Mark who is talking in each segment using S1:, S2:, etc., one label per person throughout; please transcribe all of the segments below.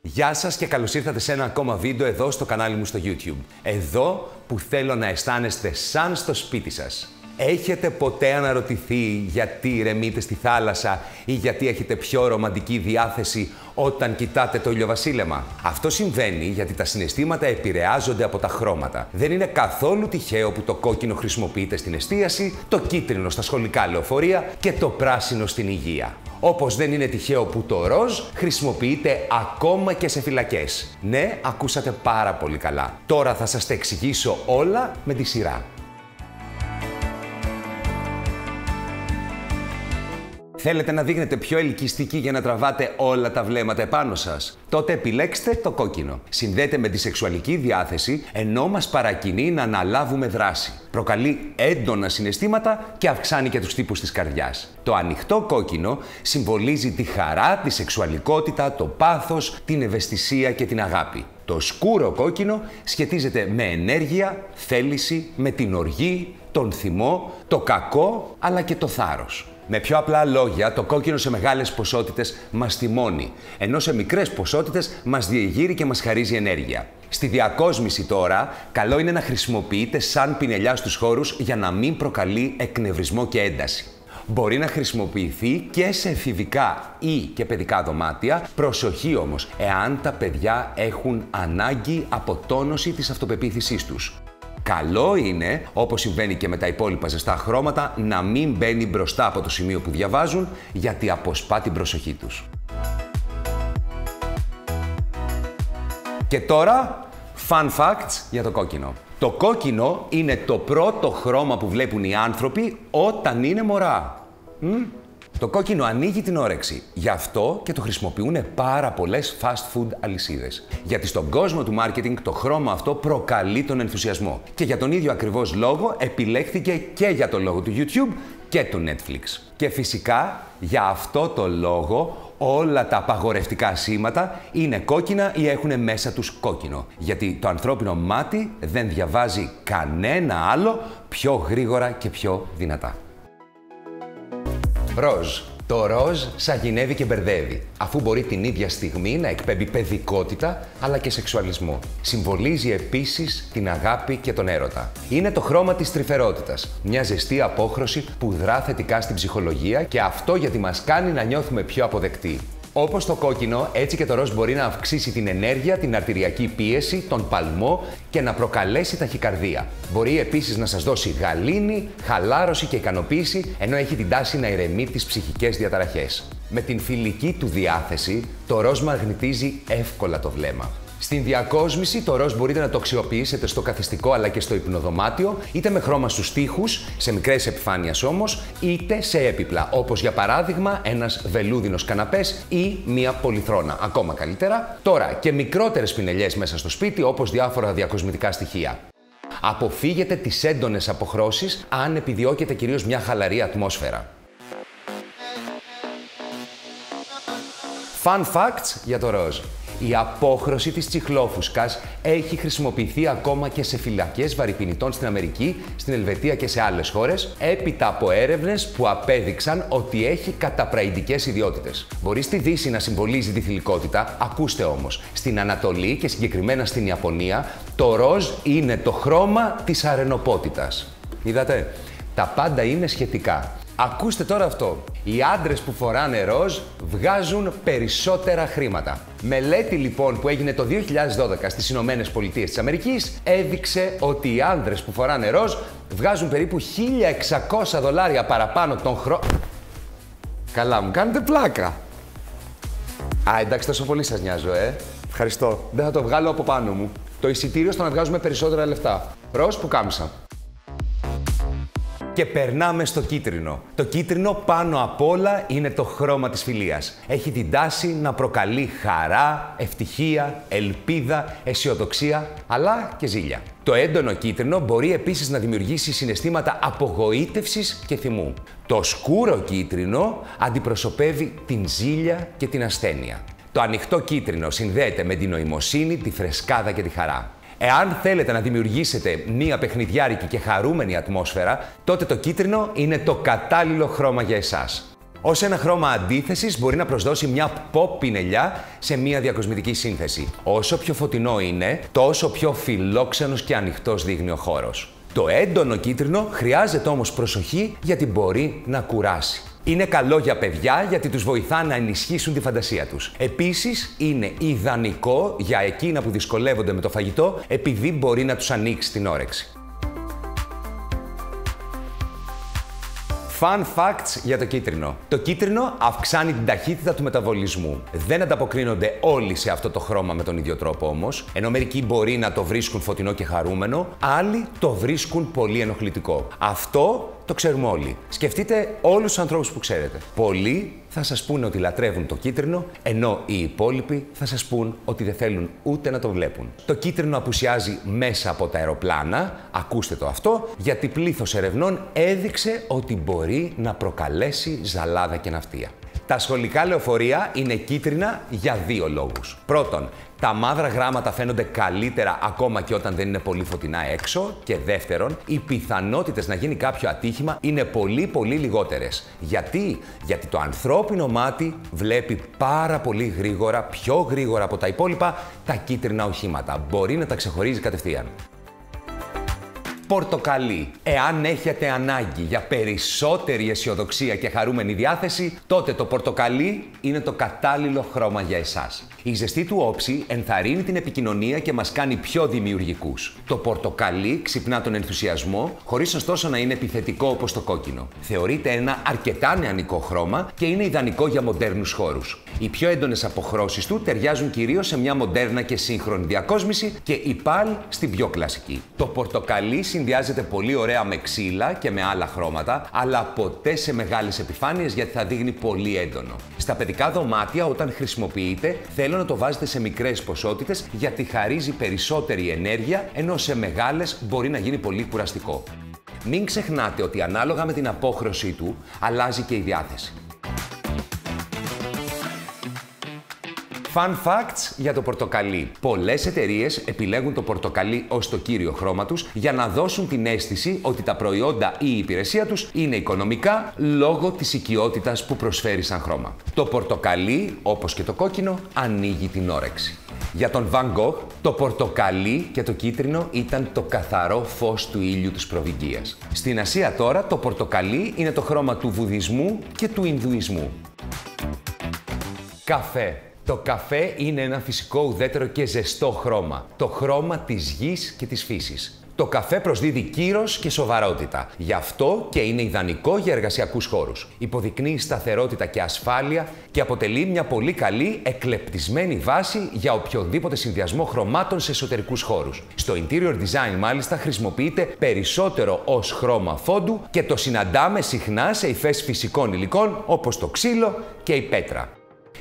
S1: Γεια σας και καλώς ήρθατε σε ένα ακόμα βίντεο εδώ στο κανάλι μου στο YouTube. Εδώ που θέλω να αισθάνεστε σαν στο σπίτι σας. Έχετε ποτέ αναρωτηθεί γιατί ηρεμείτε στη θάλασσα ή γιατί έχετε πιο ρομαντική διάθεση όταν κοιτάτε το ηλιοβασίλεμα? Αυτό συμβαίνει γιατί τα συναισθήματα επηρεάζονται από τα χρώματα. Δεν είναι καθόλου τυχαίο που το κόκκινο χρησιμοποιείται στην εστίαση, το κίτρινο στα σχολικά λεωφορεία και το πράσινο στην υγεία. Όπως δεν είναι τυχαίο που το ροζ χρησιμοποιείται ακόμα και σε φυλακές. Ναι, ακούσατε πάρα πολύ καλά. Τώρα θα σας τα εξηγήσω όλα με τη σειρά. Θέλετε να δείχνετε πιο ελκυστικοί για να τραβάτε όλα τα βλέμματα επάνω σας? Τότε επιλέξτε το κόκκινο. Συνδέεται με τη σεξουαλική διάθεση, ενώ μας παρακινεί να αναλάβουμε δράση. Προκαλεί έντονα συναισθήματα και αυξάνει και τους τύπους της καρδιάς. Το ανοιχτό κόκκινο συμβολίζει τη χαρά, τη σεξουαλικότητα, το πάθος, την ευαισθησία και την αγάπη. Το σκούρο κόκκινο σχετίζεται με ενέργεια, θέληση, με την οργή, τον θυμό, το κακό αλλά και το θάρρος. Με πιο απλά λόγια, το κόκκινο σε μεγάλες ποσότητες μας θυμώνει, ενώ σε μικρές ποσότητες μας διεγείρει και μας χαρίζει ενέργεια. Στη διακόσμηση τώρα, καλό είναι να χρησιμοποιείτε σαν πινελιά στους χώρους για να μην προκαλεί εκνευρισμό και ένταση. Μπορεί να χρησιμοποιηθεί και σε εφηβικά ή και παιδικά δωμάτια, προσοχή όμως, εάν τα παιδιά έχουν ανάγκη αποτόνωση της αυτοπεποίθησής τους. Καλό είναι, όπως συμβαίνει και με τα υπόλοιπα ζεστά χρώματα, να μην μπαίνει μπροστά από το σημείο που διαβάζουν, γιατί αποσπά την προσοχή τους. Και τώρα, fun facts για το κόκκινο. Το κόκκινο είναι το πρώτο χρώμα που βλέπουν οι άνθρωποι όταν είναι μωρά. Το κόκκινο ανοίγει την όρεξη. Γι' αυτό και το χρησιμοποιούν πάρα πολλές fast food αλυσίδες. Γιατί στον κόσμο του marketing το χρώμα αυτό προκαλεί τον ενθουσιασμό. Και για τον ίδιο ακριβώς λόγο επιλέχθηκε και για το λόγο του YouTube και του Netflix. Και φυσικά για αυτό το λόγο όλα τα απαγορευτικά σήματα είναι κόκκινα ή έχουν μέσα τους κόκκινο. Γιατί το ανθρώπινο μάτι δεν διαβάζει κανένα άλλο πιο γρήγορα και πιο δυνατά. Ροζ. Το ροζ σαγηνεύει και μπερδεύει, αφού μπορεί την ίδια στιγμή να εκπέμπει παιδικότητα αλλά και σεξουαλισμό. Συμβολίζει επίσης την αγάπη και τον έρωτα. Είναι το χρώμα της τρυφερότητας, μια ζεστή απόχρωση που δρά θετικά στην ψυχολογία και αυτό γιατί μας κάνει να νιώθουμε πιο αποδεκτοί. Όπως το κόκκινο, έτσι και το ροζ μπορεί να αυξήσει την ενέργεια, την αρτηριακή πίεση, τον παλμό και να προκαλέσει ταχυκαρδία. Μπορεί επίσης να σας δώσει γαλήνη, χαλάρωση και ικανοποίηση, ενώ έχει την τάση να ηρεμεί τις ψυχικές διαταραχές. Με την φιλική του διάθεση, το ροζ μαγνητίζει εύκολα το βλέμμα. Στην διακόσμηση, το ροζ μπορείτε να το αξιοποιήσετε στο καθιστικό αλλά και στο υπνοδωμάτιο, είτε με χρώμα στους τοίχους, σε μικρές επιφάνειες όμως, είτε σε έπιπλα, όπως για παράδειγμα ένας βελούδινος καναπές ή μία πολυθρόνα. Ακόμα καλύτερα, τώρα και μικρότερες πινελιές μέσα στο σπίτι, όπως διάφορα διακοσμητικά στοιχεία. Αποφύγετε τις έντονες αποχρώσεις αν επιδιώκετε κυρίως μια χαλαρή ατμόσφαιρα. Fun facts για το ροζ. Η απόχρωση της τσιχλόφουσκας έχει χρησιμοποιηθεί ακόμα και σε φυλακές βαρυπινητών στην Αμερική, στην Ελβετία και σε άλλες χώρες, έπειτα από έρευνες που απέδειξαν ότι έχει καταπραϊντικές ιδιότητες. Μπορεί στη Δύση να συμβολίζει τη θηλυκότητα, ακούστε όμως, στην Ανατολή και συγκεκριμένα στην Ιαπωνία, το ροζ είναι το χρώμα της αρενοπότητας. Είδατε, τα πάντα είναι σχετικά. Ακούστε τώρα αυτό. Οι άντρες που φοράνε ροζ βγάζουν περισσότερα χρήματα. Μελέτη λοιπόν που έγινε το 2012 στις Ηνωμένες Πολιτείες της Αμερικής έδειξε ότι οι άντρες που φοράνε ροζ βγάζουν περίπου $1.600 παραπάνω τον χρόνο. Καλά, μου κάνετε πλάκα. Εντάξει, τόσο πολύ σας νοιάζω, Ευχαριστώ. Δεν θα το βγάλω από πάνω μου. Το εισιτήριο στο να βγάζουμε περισσότερα λεφτά. Ροζ που κάμισα. Και περνάμε στο κίτρινο. Το κίτρινο πάνω απ' όλα είναι το χρώμα της φιλίας. Έχει την τάση να προκαλεί χαρά, ευτυχία, ελπίδα, αισιοδοξία, αλλά και ζήλια. Το έντονο κίτρινο μπορεί επίσης να δημιουργήσει συναισθήματα απογοήτευσης και θυμού. Το σκούρο κίτρινο αντιπροσωπεύει την ζήλια και την ασθένεια. Το ανοιχτό κίτρινο συνδέεται με την νοημοσύνη, τη φρεσκάδα και τη χαρά. Εάν θέλετε να δημιουργήσετε μία παιχνιδιάρικη και χαρούμενη ατμόσφαιρα, τότε το κίτρινο είναι το κατάλληλο χρώμα για εσάς. Ως ένα χρώμα αντίθεσης μπορεί να προσδώσει μια pop πινελιά σε μια διακοσμητική σύνθεση. Όσο πιο φωτεινό είναι, τόσο πιο φιλόξενος και ανοιχτός δείχνει ο χώρος. Το έντονο κίτρινο χρειάζεται όμως προσοχή γιατί μπορεί να κουράσει. Είναι καλό για παιδιά γιατί τους βοηθά να ενισχύσουν τη φαντασία τους. Επίσης, είναι ιδανικό για εκείνα που δυσκολεύονται με το φαγητό επειδή μπορεί να τους ανοίξει την όρεξη. Fun facts για το κίτρινο. Το κίτρινο αυξάνει την ταχύτητα του μεταβολισμού. Δεν ανταποκρίνονται όλοι σε αυτό το χρώμα με τον ίδιο τρόπο όμως, ενώ μερικοί μπορεί να το βρίσκουν φωτεινό και χαρούμενο, άλλοι το βρίσκουν πολύ ενοχλητικό. Αυτό το ξέρουμε όλοι. Σκεφτείτε όλους τους ανθρώπους που ξέρετε. Πολλοί θα σας πούνε ότι λατρεύουν το κίτρινο, ενώ οι υπόλοιποι θα σας πούν ότι δεν θέλουν ούτε να το βλέπουν. Το κίτρινο απουσιάζει μέσα από τα αεροπλάνα, ακούστε το αυτό, γιατί πλήθος ερευνών έδειξε ότι μπορεί να προκαλέσει ζαλάδα και ναυτία. Τα σχολικά λεωφορεία είναι κίτρινα για δύο λόγους. Πρώτον, τα μαύρα γράμματα φαίνονται καλύτερα ακόμα και όταν δεν είναι πολύ φωτεινά έξω. Και δεύτερον, οι πιθανότητες να γίνει κάποιο ατύχημα είναι πολύ λιγότερες. Γιατί? Γιατί το ανθρώπινο μάτι βλέπει πάρα πολύ γρήγορα, πιο γρήγορα από τα υπόλοιπα, τα κίτρινα οχήματα. Μπορεί να τα ξεχωρίζει κατευθείαν. Πορτοκαλί. Εάν έχετε ανάγκη για περισσότερη αισιοδοξία και χαρούμενη διάθεση, τότε το πορτοκαλί είναι το κατάλληλο χρώμα για εσάς. Η ζεστή του όψη ενθαρρύνει την επικοινωνία και μας κάνει πιο δημιουργικούς. Το πορτοκαλί ξυπνά τον ενθουσιασμό, χωρίς ωστόσο να είναι επιθετικό όπως το κόκκινο. Θεωρείται ένα αρκετά νεανικό χρώμα και είναι ιδανικό για μοντέρνους χώρους. Οι πιο έντονες αποχρώσεις του ταιριάζουν κυρίως σε μια μοντέρνα και σύγχρονη διακόσμηση και η πάλ στην πιο κλασική. Το πορτοκαλί συνδυάζεται πολύ ωραία με ξύλα και με άλλα χρώματα, αλλά ποτέ σε μεγάλες επιφάνειες γιατί θα δείχνει πολύ έντονο. Στα παιδικά δωμάτια, όταν χρησιμοποιείται, θέλω να το βάζετε σε μικρές ποσότητες γιατί χαρίζει περισσότερη ενέργεια, ενώ σε μεγάλες μπορεί να γίνει πολύ κουραστικό. Μην ξεχνάτε ότι ανάλογα με την απόχρωσή του, αλλάζει και η διάθεση. Fun facts για το πορτοκαλί. Πολλές εταιρείες επιλέγουν το πορτοκαλί ως το κύριο χρώμα τους για να δώσουν την αίσθηση ότι τα προϊόντα ή η υπηρεσία τους είναι οικονομικά λόγω της οικειότητας που προσφέρει σαν χρώμα. Το πορτοκαλί, όπως και το κόκκινο, ανοίγει την όρεξη. Για τον Van Gogh, το πορτοκαλί και το κίτρινο ήταν το καθαρό φως του ήλιου της προβυγγίας. Στην Ασία τώρα, το πορτοκαλί είναι το χρώμα του Βουδισμού και του Ινδουισμού. Καφέ. Το καφέ είναι ένα φυσικό, ουδέτερο και ζεστό χρώμα. Το χρώμα της γης και της φύσης. Το καφέ προσδίδει κύρος και σοβαρότητα. Γι' αυτό και είναι ιδανικό για εργασιακούς χώρους. Υποδεικνύει σταθερότητα και ασφάλεια και αποτελεί μια πολύ καλή εκλεπτισμένη βάση για οποιοδήποτε συνδυασμό χρωμάτων σε εσωτερικούς χώρους. Στο interior design μάλιστα χρησιμοποιείται περισσότερο ως χρώμα φόντου και το συναντάμε συχνά σε υφές φυσικών υλικών όπως το ξύλο και η πέτρα.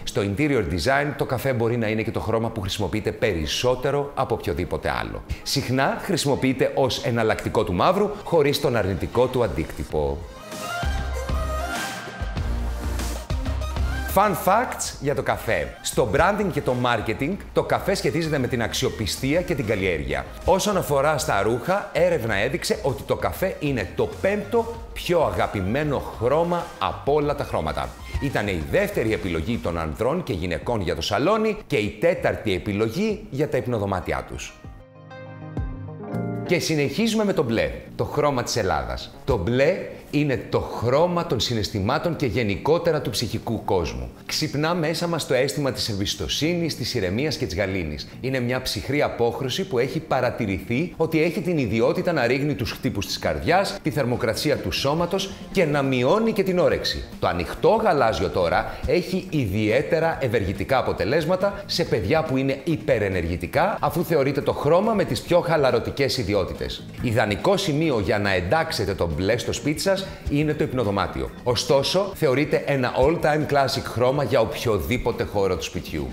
S1: Στο interior design το καφέ μπορεί να είναι και το χρώμα που χρησιμοποιείται περισσότερο από οποιοδήποτε άλλο. Συχνά χρησιμοποιείται ως εναλλακτικό του μαύρου, χωρίς τον αρνητικό του αντίκτυπο. Fun facts για το καφέ. Στο branding και το marketing, το καφέ σχετίζεται με την αξιοπιστία και την καλλιέργεια. Όσον αφορά στα ρούχα, έρευνα έδειξε ότι το καφέ είναι το 5ο πιο αγαπημένο χρώμα από όλα τα χρώματα. Ήταν η δεύτερη επιλογή των ανδρών και γυναικών για το σαλόνι και η 4η επιλογή για τα υπνοδωμάτια τους. Και συνεχίζουμε με το μπλε, το χρώμα της Ελλάδας. Το μπλε είναι το χρώμα των συναισθημάτων και γενικότερα του ψυχικού κόσμου. Ξυπνά μέσα μας το αίσθημα της εμπιστοσύνης, της ηρεμίας και της γαλήνης. Είναι μια ψυχρή απόχρωση που έχει παρατηρηθεί ότι έχει την ιδιότητα να ρίχνει τους χτύπους της καρδιάς, τη θερμοκρασία του σώματος και να μειώνει και την όρεξη. Το ανοιχτό γαλάζιο τώρα έχει ιδιαίτερα ευεργετικά αποτελέσματα σε παιδιά που είναι υπερενεργητικά, αφού θεωρείται το χρώμα με τις πιο χαλαρωτικές ιδιότητες. Ιδανικό σημείο για να εντάξετε το μπλε στο σπίτι σας είναι το υπνοδωμάτιο. Ωστόσο, θεωρείται ένα all-time classic χρώμα για οποιοδήποτε χώρο του σπιτιού.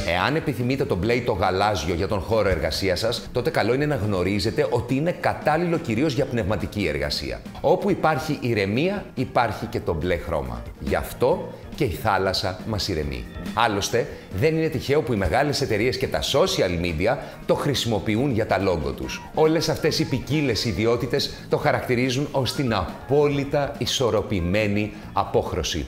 S1: Εάν επιθυμείτε το μπλε ή το γαλάζιο για τον χώρο εργασίας σας, τότε καλό είναι να γνωρίζετε ότι είναι κατάλληλο κυρίως για πνευματική εργασία. Όπου υπάρχει ηρεμία, υπάρχει και το μπλε χρώμα. Γι' αυτό και η θάλασσα μας ηρεμεί. Άλλωστε, δεν είναι τυχαίο που οι μεγάλες εταιρείες και τα social media το χρησιμοποιούν για τα λόγο τους. Όλες αυτές οι ποικίλες ιδιότητες το χαρακτηρίζουν ως την απόλυτα ισορροπημένη απόχρωση.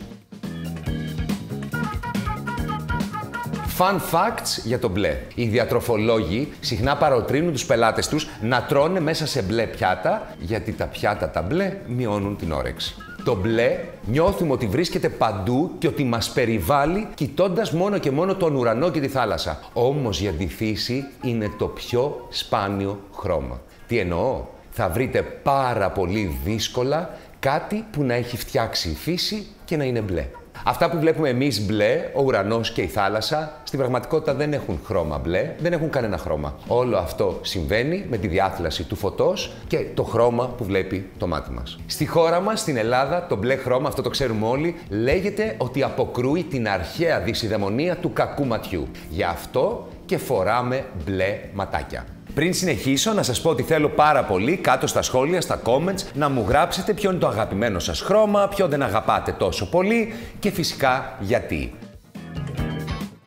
S1: Fun facts για το μπλε. Οι διατροφολόγοι συχνά παροτρύνουν τους πελάτες τους να τρώνε μέσα σε μπλε πιάτα, γιατί τα πιάτα τα μπλε μειώνουν την όρεξη. Το μπλε νιώθουμε ότι βρίσκεται παντού και ότι μας περιβάλλει κοιτώντας μόνο και μόνο τον ουρανό και τη θάλασσα. Όμως για τη φύση είναι το πιο σπάνιο χρώμα. Τι εννοώ? Θα βρείτε πάρα πολύ δύσκολα κάτι που να έχει φτιάξει η φύση και να είναι μπλε. Αυτά που βλέπουμε εμείς μπλε, ο ουρανός και η θάλασσα, στην πραγματικότητα δεν έχουν χρώμα μπλε, δεν έχουν κανένα χρώμα. Όλο αυτό συμβαίνει με τη διάθλαση του φωτός και το χρώμα που βλέπει το μάτι μας. Στη χώρα μας, στην Ελλάδα, το μπλε χρώμα, αυτό το ξέρουμε όλοι, λέγεται ότι αποκρούει την αρχαία δυσιδαιμονία του κακού ματιού. Γι' αυτό και φοράμε μπλε ματάκια. Πριν συνεχίσω, να σας πω ότι θέλω πάρα πολύ κάτω στα σχόλια, στα comments, να μου γράψετε ποιο είναι το αγαπημένο σας χρώμα, ποιο δεν αγαπάτε τόσο πολύ και φυσικά γιατί.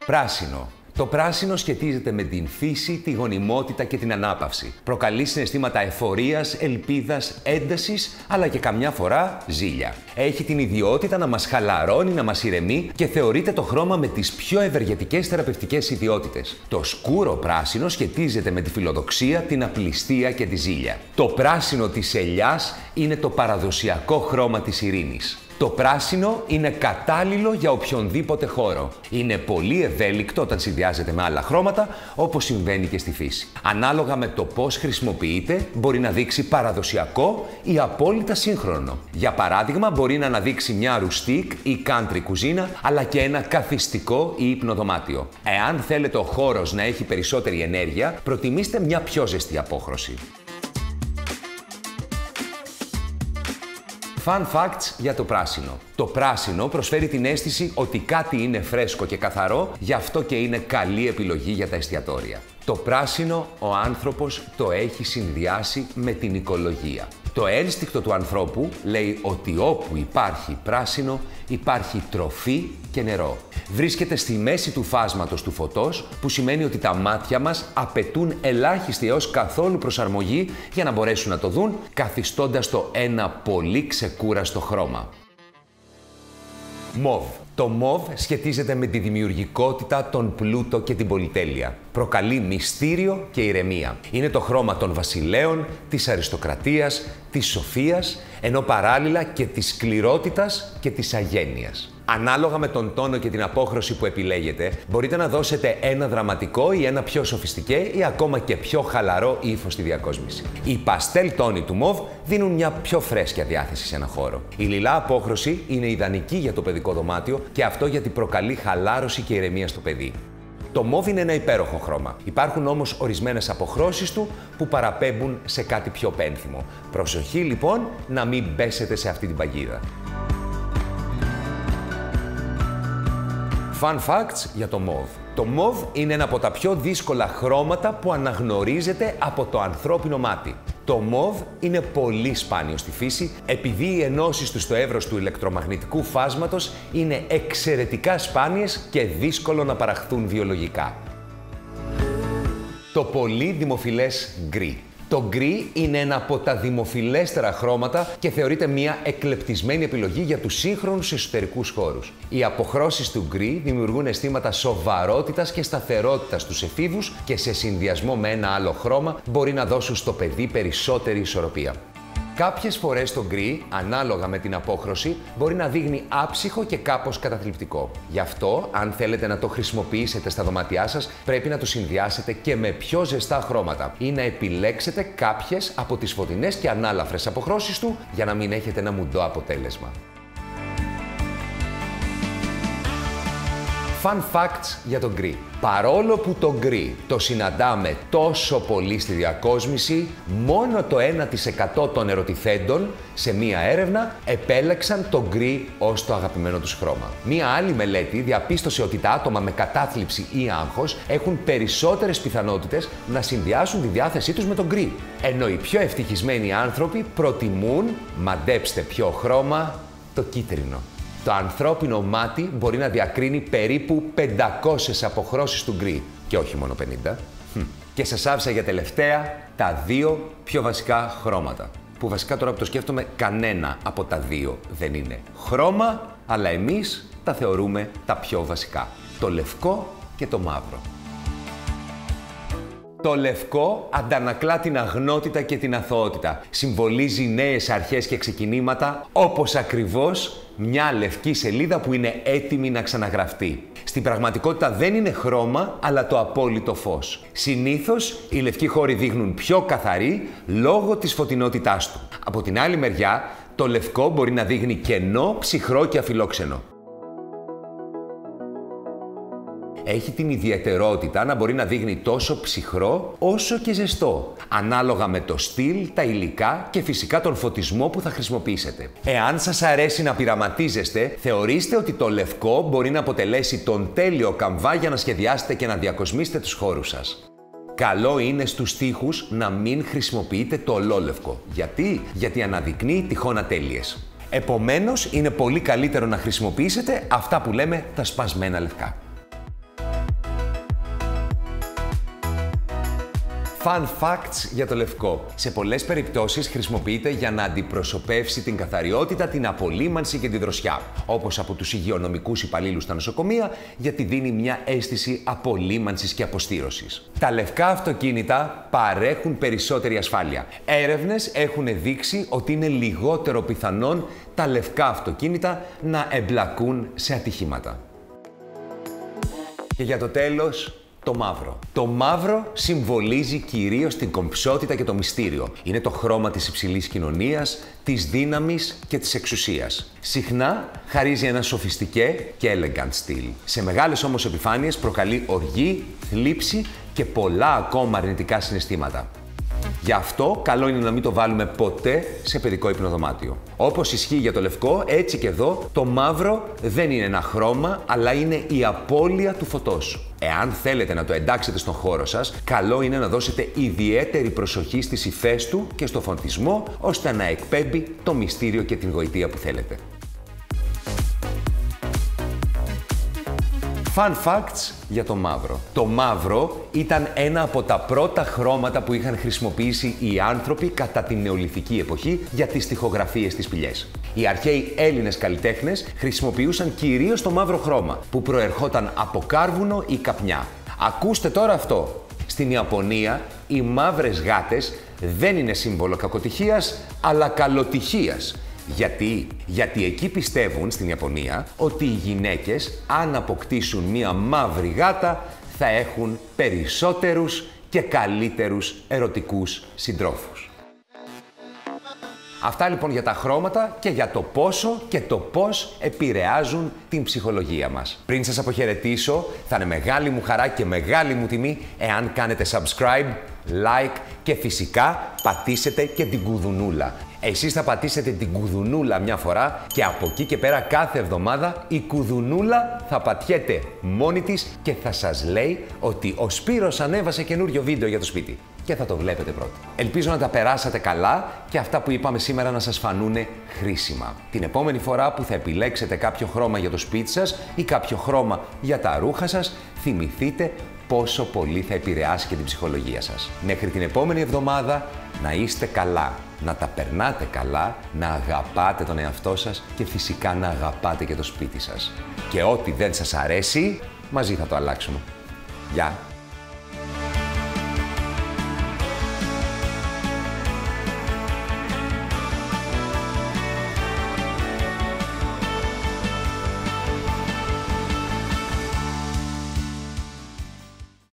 S1: Πράσινο. Το πράσινο σχετίζεται με την φύση, τη γονιμότητα και την ανάπαυση. Προκαλεί συναισθήματα εφορίας, ελπίδας, έντασης, αλλά και καμιά φορά ζήλια. Έχει την ιδιότητα να μας χαλαρώνει, να μας ηρεμεί και θεωρείται το χρώμα με τις πιο ευεργετικές θεραπευτικές ιδιότητες. Το σκούρο πράσινο σχετίζεται με τη φιλοδοξία, την απληστία και τη ζήλια. Το πράσινο της ελιάς είναι το παραδοσιακό χρώμα της ειρήνης. Το πράσινο είναι κατάλληλο για οποιονδήποτε χώρο. Είναι πολύ ευέλικτο όταν συνδυάζεται με άλλα χρώματα, όπως συμβαίνει και στη φύση. Ανάλογα με το πώς χρησιμοποιείται, μπορεί να δείξει παραδοσιακό ή απόλυτα σύγχρονο. Για παράδειγμα, μπορεί να αναδείξει μια ρουστίκ ή country κουζίνα, αλλά και ένα καθιστικό ή υπνοδωμάτιο. Εάν θέλετε ο χώρος να έχει περισσότερη ενέργεια, προτιμήστε μια πιο ζεστή απόχρωση. Fun facts για το πράσινο. Το πράσινο προσφέρει την αίσθηση ότι κάτι είναι φρέσκο και καθαρό, γι' αυτό και είναι καλή επιλογή για τα εστιατόρια. Το πράσινο ο άνθρωπος το έχει συνδυάσει με την οικολογία. Το ένστικτο του ανθρώπου λέει ότι όπου υπάρχει πράσινο, υπάρχει τροφή και νερό. Βρίσκεται στη μέση του φάσματος του φωτός, που σημαίνει ότι τα μάτια μας απαιτούν ελάχιστη έως καθόλου προσαρμογή για να μπορέσουν να το δουν, καθιστώντας το ένα πολύ ξεκούραστο χρώμα. Μοβ. Το μοβ σχετίζεται με τη δημιουργικότητα, τον πλούτο και την πολυτέλεια. Προκαλεί μυστήριο και ηρεμία. Είναι το χρώμα των βασιλέων, της αριστοκρατίας, της σοφίας, ενώ παράλληλα και της σκληρότητας και της αγένειας. Ανάλογα με τον τόνο και την απόχρωση που επιλέγετε, μπορείτε να δώσετε ένα δραματικό ή ένα πιο σοφιστικέ ή ακόμα και πιο χαλαρό ύφος στη διακόσμηση. Οι παστέλ τόνοι του μοβ δίνουν μια πιο φρέσκια διάθεση σε ένα χώρο. Η λιλά απόχρωση είναι ιδανική για το παιδικό δωμάτιο και αυτό γιατί προκαλεί χαλάρωση και ηρεμία στο παιδί. Το μοβ είναι ένα υπέροχο χρώμα. Υπάρχουν όμως ορισμένες αποχρώσεις του που παραπέμπουν σε κάτι πιο πένθυμο. Προσοχή λοιπόν να μην μπέσετε σε αυτή την παγίδα. Fun facts για το μοβ. Το μοβ είναι ένα από τα πιο δύσκολα χρώματα που αναγνωρίζεται από το ανθρώπινο μάτι. Το μοβ είναι πολύ σπάνιο στη φύση επειδή οι ενώσεις του στο εύρος του ηλεκτρομαγνητικού φάσματος είναι εξαιρετικά σπάνιες και δύσκολο να παραχθούν βιολογικά. Το πολύ δημοφιλές γκρι. Το γκρι είναι ένα από τα δημοφιλέστερα χρώματα και θεωρείται μια εκλεπτισμένη επιλογή για τους σύγχρονους εσωτερικούς χώρους. Οι αποχρώσεις του γκρι δημιουργούν αισθήματα σοβαρότητας και σταθερότητας στους εφήβους και σε συνδυασμό με ένα άλλο χρώμα μπορεί να δώσουν στο παιδί περισσότερη ισορροπία. Κάποιες φορές το γκρι, ανάλογα με την απόχρωση, μπορεί να δείχνει άψυχο και κάπως καταθλιπτικό. Γι' αυτό, αν θέλετε να το χρησιμοποιήσετε στα δωμάτια σας, πρέπει να το συνδυάσετε και με πιο ζεστά χρώματα ή να επιλέξετε κάποιες από τις φωτεινές και ανάλαφρες αποχρώσεις του για να μην έχετε ένα μουντό αποτέλεσμα. Fun facts για το γκρι. Παρόλο που το γκρι το συναντάμε τόσο πολύ στη διακόσμηση, μόνο το 1% των ερωτηθέντων σε μία έρευνα επέλεξαν το γκρι ως το αγαπημένο τους χρώμα. Μία άλλη μελέτη διαπίστωσε ότι τα άτομα με κατάθλιψη ή άγχος έχουν περισσότερες πιθανότητες να συνδυάσουν τη διάθεσή τους με το γκρι. Ενώ οι πιο ευτυχισμένοι άνθρωποι προτιμούν, μαντέψτε ποιο χρώμα, το κίτρινο. Το ανθρώπινο μάτι μπορεί να διακρίνει περίπου 500 αποχρώσεις του γκρι και όχι μόνο 50. Και σας άφησα για τελευταία τα δύο πιο βασικά χρώματα. Που βασικά τώρα που το σκέφτομαι, κανένα από τα δύο δεν είναι χρώμα, αλλά εμείς τα θεωρούμε τα πιο βασικά. Το λευκό και το μαύρο. Το λευκό αντανακλά την αγνότητα και την αθωότητα. Συμβολίζει νέες αρχές και ξεκινήματα, όπως ακριβώς μια λευκή σελίδα που είναι έτοιμη να ξαναγραφτεί. Στην πραγματικότητα δεν είναι χρώμα, αλλά το απόλυτο φως. Συνήθως, οι λευκοί χώροι δείχνουν πιο καθαροί λόγω της φωτεινότητάς του. Από την άλλη μεριά, το λευκό μπορεί να δείχνει κενό, ψυχρό και αφιλόξενο. Έχει την ιδιαιτερότητα να μπορεί να δείχνει τόσο ψυχρό όσο και ζεστό, ανάλογα με το στυλ, τα υλικά και φυσικά τον φωτισμό που θα χρησιμοποιήσετε. Εάν σας αρέσει να πειραματίζεστε, θεωρήστε ότι το λευκό μπορεί να αποτελέσει τον τέλειο καμβά για να σχεδιάσετε και να διακοσμήσετε τους χώρους σας. Καλό είναι στους τοίχους να μην χρησιμοποιείτε το ολόλευκο. Γιατί αναδεικνύει τυχόν ατέλειες. Επομένως, είναι πολύ καλύτερο να χρησιμοποιήσετε αυτά που λέμε τα σπασμένα λευκά. Fun facts για το λευκό. Σε πολλές περιπτώσεις χρησιμοποιείται για να αντιπροσωπεύσει την καθαριότητα, την απολύμανση και τη δροσιά. Όπως από τους υγειονομικούς υπαλλήλους στα νοσοκομεία, γιατί δίνει μια αίσθηση απολύμανσης και αποστήρωσης. Τα λευκά αυτοκίνητα παρέχουν περισσότερη ασφάλεια. Έρευνες έχουν δείξει ότι είναι λιγότερο πιθανόν τα λευκά αυτοκίνητα να εμπλακούν σε ατυχήματα. Και για το τέλος, το μαύρο. Το μαύρο συμβολίζει κυρίως την κομψότητα και το μυστήριο. Είναι το χρώμα της υψηλής κοινωνίας, της δύναμης και της εξουσίας. Συχνά χαρίζει ένα σοφιστικέ και elegant στυλ. Σε μεγάλες όμως επιφάνειες προκαλεί οργή, θλίψη και πολλά ακόμα αρνητικά συναισθήματα. Γι' αυτό καλό είναι να μην το βάλουμε ποτέ σε παιδικό υπνοδωμάτιο. Όπως ισχύει για το λευκό, έτσι και εδώ το μαύρο δεν είναι ένα χρώμα, αλλά είναι η απώλεια του φωτός. Εάν θέλετε να το εντάξετε στον χώρο σας, καλό είναι να δώσετε ιδιαίτερη προσοχή στις υφές του και στο φωτισμό, ώστε να εκπέμπει το μυστήριο και την γοητεία που θέλετε. Fun facts για το μαύρο. Το μαύρο ήταν ένα από τα πρώτα χρώματα που είχαν χρησιμοποιήσει οι άνθρωποι κατά την νεολιθική εποχή για τις τοιχογραφίες στις σπηλιές. Οι αρχαίοι Έλληνες καλλιτέχνες χρησιμοποιούσαν κυρίως το μαύρο χρώμα, που προερχόταν από κάρβουνο ή καπνιά. Ακούστε τώρα αυτό. Στην Ιαπωνία, οι μαύρες γάτες δεν είναι σύμβολο κακοτυχίας, αλλά καλοτυχίας. Γιατί εκεί πιστεύουν στην Ιαπωνία ότι οι γυναίκες, αν αποκτήσουν μία μαύρη γάτα, θα έχουν περισσότερους και καλύτερους ερωτικούς συντρόφους. Αυτά λοιπόν για τα χρώματα και για το πόσο και το πώς επηρεάζουν την ψυχολογία μας. Πριν σας αποχαιρετήσω, θα είναι μεγάλη μου χαρά και μεγάλη μου τιμή εάν κάνετε subscribe, like και φυσικά πατήσετε και την κουδουνούλα. Εσείς θα πατήσετε την κουδουνούλα μια φορά και από εκεί και πέρα κάθε εβδομάδα η κουδουνούλα θα πατιέται μόνη της και θα σας λέει ότι ο Σπύρος ανέβασε καινούριο βίντεο για το σπίτι. Και θα το βλέπετε πρώτοι. Ελπίζω να τα περάσατε καλά και αυτά που είπαμε σήμερα να σας φανούνε χρήσιμα. Την επόμενη φορά που θα επιλέξετε κάποιο χρώμα για το σπίτι σας ή κάποιο χρώμα για τα ρούχα σας, θυμηθείτε πόσο πολύ θα επηρεάσει και την ψυχολογία σας. Μέχρι την επόμενη εβδομάδα να είστε καλά, να τα περνάτε καλά, να αγαπάτε τον εαυτό σας και φυσικά να αγαπάτε και το σπίτι σας. Και ό,τι δεν σας αρέσει, μαζί θα το αλλάξουμε. Γεια!